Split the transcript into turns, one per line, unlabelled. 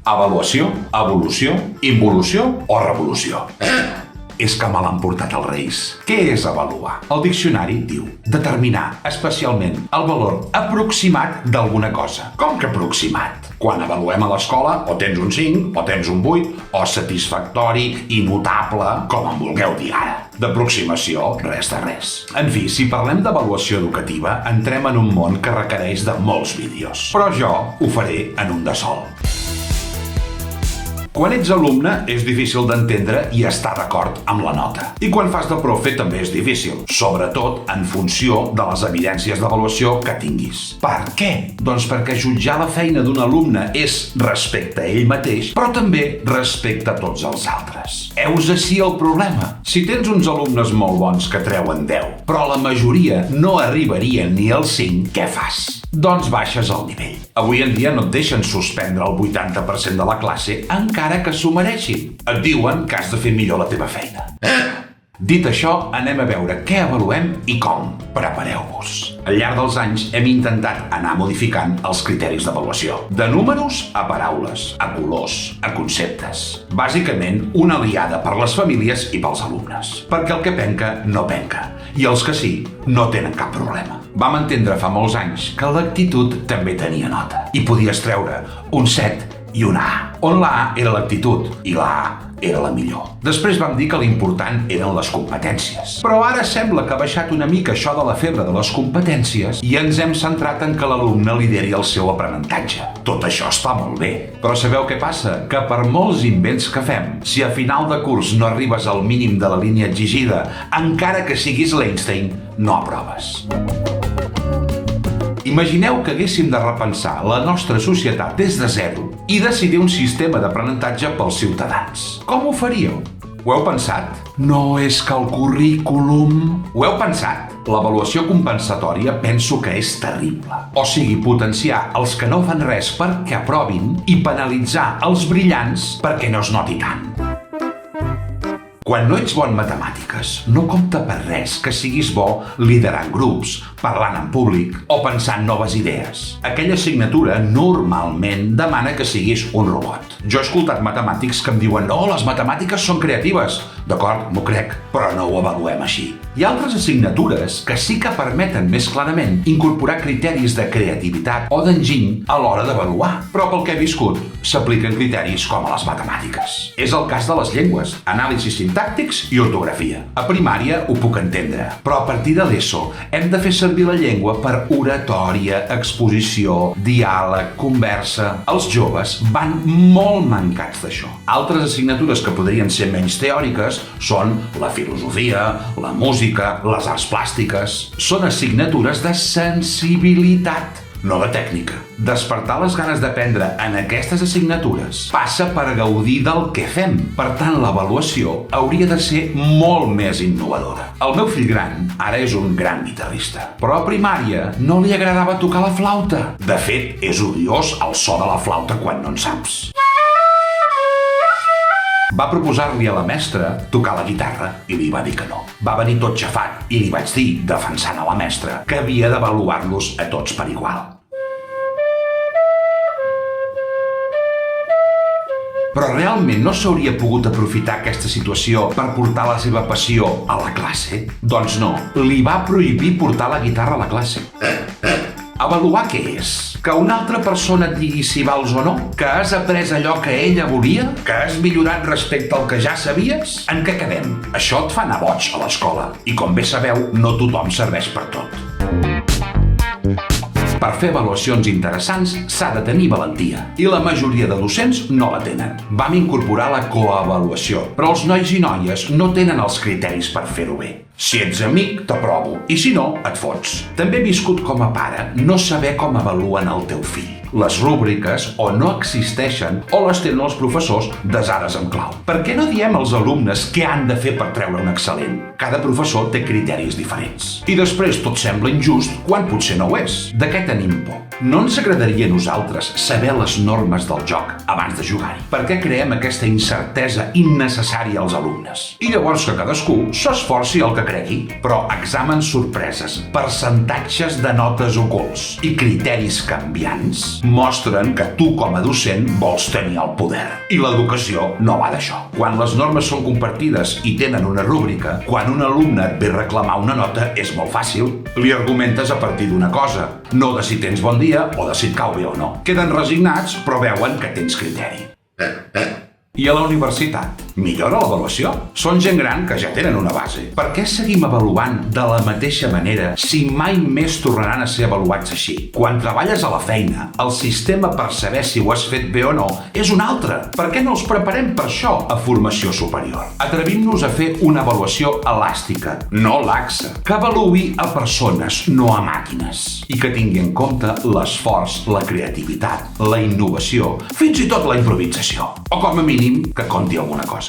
Avaluació, evolució, involució o revolució? És que me l'han portat els Reis. Què és avaluar? El diccionari diu determinar especialment el valor aproximat d'alguna cosa. Com que aproximat? Quan avaluem a l'escola, o tens un 5, o tens un 8, o satisfactori i notable, com en vulgueu dir ara. D'aproximació, res de res. En fi, si parlem d'avaluació educativa, entrem en un món que requereix de molts vídeos. Però jo ho faré en un de sol. Quan ets alumne és difícil d'entendre i estar d'acord amb la nota. I quan fas de profe també és difícil, sobretot en funció de les evidències d'avaluació que tinguis. Per què? Doncs perquè jutjar la feina d'un alumne és respecte a ell mateix, però també respecte a tots els altres. Heus ací el problema. Si tens uns alumnes molt bons que treuen 10, però la majoria no arribarien ni al 5, què fas? Doncs baixes el nivell. Avui en dia no et deixen suspendre el 80% de la classe encara que s'ho mereixin. Et diuen que has de fer millor la teva feina. Dit això, anem a veure què avaluem i com. Prepareu-vos. Al llarg dels anys hem intentat anar modificant els criteris d'avaluació. De números a paraules, a colors, a conceptes. Bàsicament, una aliada per les famílies i pels alumnes. Perquè el que penca, no penca. I els que sí, no tenen cap problema. Vam entendre fa molts anys que l'actitud també tenia nota. I podies treure un 7 i una A, on la A era l'actitud i la A era la millor. Després vam dir que l'important eren les competències. Però ara sembla que ha baixat una mica això de la febre de les competències i ens hem centrat en que l'alumne lideri el seu aprenentatge. Tot això està molt bé. Però sabeu què passa? Que per molts invents que fem, si a final de curs no arribes al mínim de la línia exigida, encara que siguis l'Einstein, no aproves. Imagineu que haguéssim de repensar la nostra societat des de zero i decidir un sistema d'aprenentatge pels ciutadans. Com ho faríeu? Ho heu pensat? No és que el currículum... Ho heu pensat? L'avaluació compensatòria penso que és terrible. O sigui, potenciar els que no fan res perquè aprovin i penalitzar els brillants perquè no es noti tant. Quan no ets bo en matemàtiques, no compta per res que siguis bo liderant grups, parlant en públic o pensant noves idees. Aquella assignatura normalment demana que siguis un robot. Jo he escoltat matemàtics que em diuen «No, les matemàtiques són creatives». D'acord, m'ho crec, però no ho avaluem així. Hi ha altres assignatures que sí que permeten més clarament incorporar criteris de creativitat o d'enginy a l'hora d'avaluar. Però pel que he viscut, s'apliquen criteris com a les matemàtiques. És el cas de les llengües, anàlisi sintàctics i ortografia. A primària ho puc entendre, però a partir de l'ESO hem de fer servir la llengua per oratòria, exposició, diàleg, conversa. Els joves van molt mancats d'això. Altres assignatures que podrien ser menys teòriques són la filosofia, la música, les arts plàstiques. Són assignatures de sensibilitat, no de tècnica. Despertar les ganes d'aprendre en aquestes assignatures passa per gaudir del que fem. Per tant, l'avaluació hauria de ser molt més innovadora. El meu fill gran ara és un gran guitarrista, però a primària no li agradava tocar la flauta. De fet, és odiós el so de la flauta quan no en saps. Va proposar-li a la mestra tocar la guitarra i li va dir que no. Va venir tot xafat i li vaig dir, defensant a la mestra, que havia d'avaluar-los a tots per igual. Però realment no s'hauria pogut aprofitar aquesta situació per portar la seva passió a la classe? Doncs no, li va prohibir portar la guitarra a la classe. Avaluar què és? Que una altra persona et digui si vals o no? Que has après allò que ella volia? Que has millorat respecte al que ja sabies? En què quedem? Això et fa anar boig a l'escola. I com bé sabeu, no tothom serveix per tot. Per fer avaluacions interessants s'ha de tenir valentia, i la majoria de docents no la tenen. Vam incorporar la coavaluació, però els nois i noies no tenen els criteris per fer-ho bé. Si ets amic, t'aprovo, i si no, et fots. També he viscut com a pare no saber com avaluen el teu fill. Les rúbriques o no existeixen o les tenen els professors desades en clau. Per què no diem als alumnes què han de fer per treure un excel·lent? Cada professor té criteris diferents. I després tot sembla injust quan potser no ho és. De què tenim por? No ens agradaria a nosaltres saber les normes del joc abans de jugar-hi? Per què creem aquesta incertesa innecessària als alumnes? I llavors que cadascú s'esforci el que cregui. Però exàmens sorpreses, percentatges de notes ocults i criteris canviants? mostren que tu com a docent vols tenir el poder. I l'educació no va d'això. Quan les normes són compartides i tenen una rúbrica, quan un alumne et ve a reclamar una nota és molt fàcil. Li argumentes a partir d'una cosa, no de si tens bon dia o de si et cau bé o no. Queden resignats però veuen que tens criteri. I a la universitat? Millora l'avaluació? Són gent gran que ja tenen una base. Per què seguim avaluant de la mateixa manera si mai més tornaran a ser avaluats així? Quan treballes a la feina, el sistema per saber si ho has fet bé o no és un altre. Per què no els preparem per això a formació superior? Atrevim-nos a fer una avaluació elàstica, no laxa, que avaluï a persones, no a màquines, i que tingui en compte l'esforç, la creativitat, la innovació, fins i tot la improvisació. O com a mínim que conti alguna cosa.